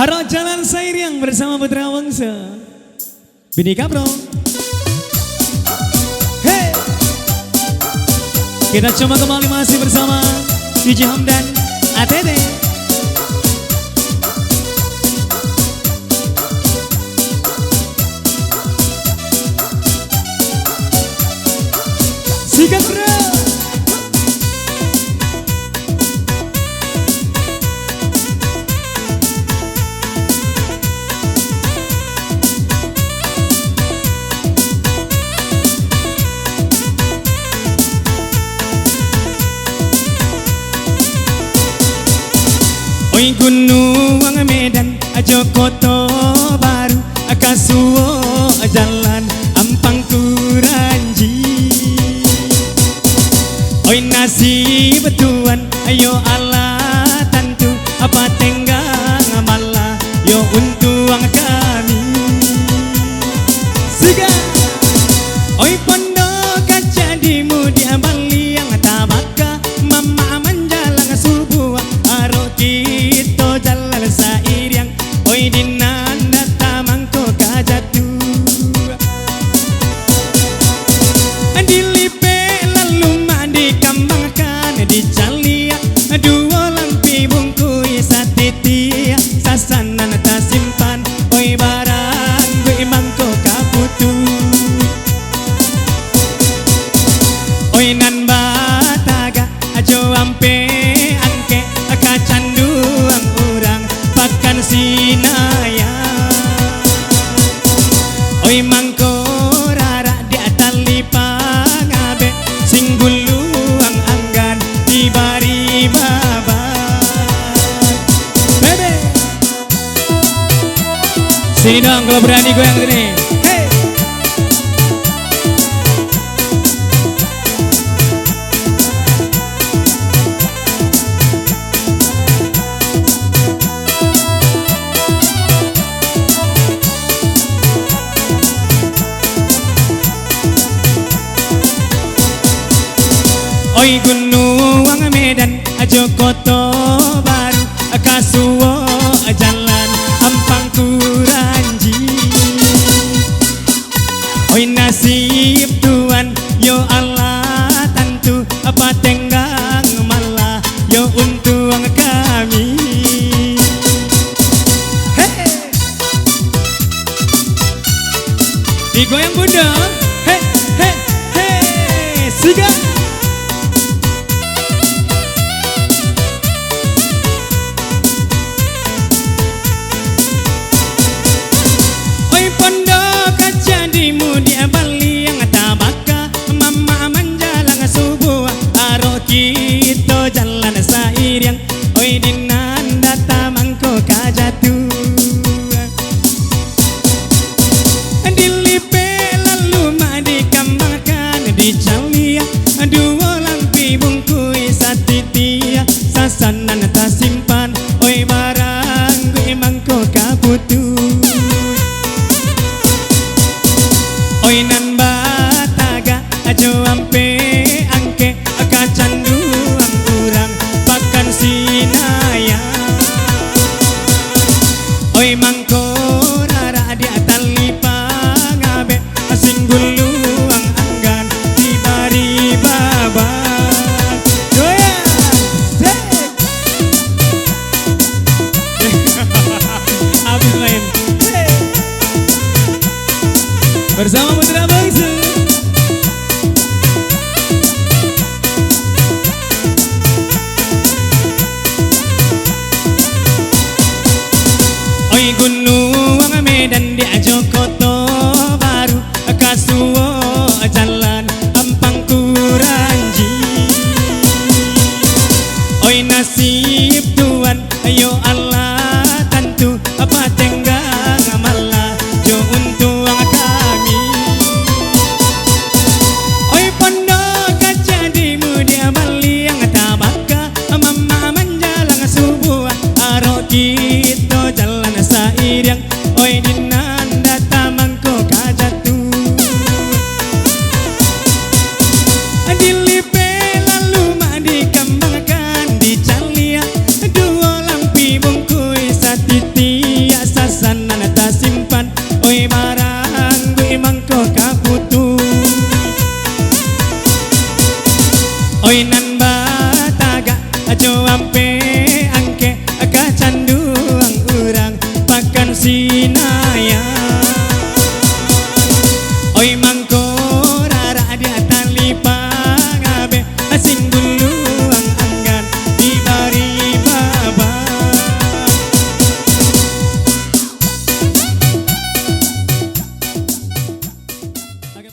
Aro Jalan Sairiang bersama Putra Wangsa Bini Kapro. Hey, kita coba kembali masih bersama DJ Hamdan ATT. Sikat bro. Oi Gunung Medan, ajo Kota Baru, Kasuo Jalan Ampang Kuranji. Oi nasib Tuhan, ayo Allah tentu apa tenggang malah yo untung kami. Siga. Oi pondok kaca di Mudi Bali yang tabaka mama menjalang subuh aro kita jalan sairiang. Oi dinanda tamangko kajatu dilipe lalu mandi kambangkan di calia dua lampi bungkui satiti sasanan tak simpan. Oi barang gue mangko kaputu. Oi nan bataga ajo ampe angke kacanduang urang pakan sinaya. Oi mangko rara di atali pangabe singguluang anggan di bari baba. Bebe sini dong kalau berani goyang sini. Hey. Oi Gunung Medan, ajo Kota Baru, Kasuo Jalan Ampang Kuranji. Oi nasib Tuhan, yo Allah tentu apa tenggang malah yo untung kami. Hey, digoyang bunda. Hey, hey, hey, siga. Pondok kaca di Mudi Bali yang tabaka mama menjalang subuh aro kita jalan sairiang. Oi dinanda tamangko kajatu dilipe lalu madi kambangkan di calia dua lampi bungkui satitia sasanan tak simpan. Oi barang gue mangko kaputu. Oi nan bataga ajo ampe angke kacanduang urang pakan sinaya. Oi mangko rara di atali pangabe singguluang anggan di bari baba. Abis main. Bersama Putra Bangsa. Oi Gunung Medan di ajo Kota Baru, Kasuo Jalan Ampang Kuranji. Oi nasib Tuhan, ayo Allah tentu apa tenggang malah jo untung kami. Oi pondok kaca di Mudi Bali yang tabaka mama menjalang subuh aro kita jalan sairiang. Oi dinanda Oi nan bataga ajo ampe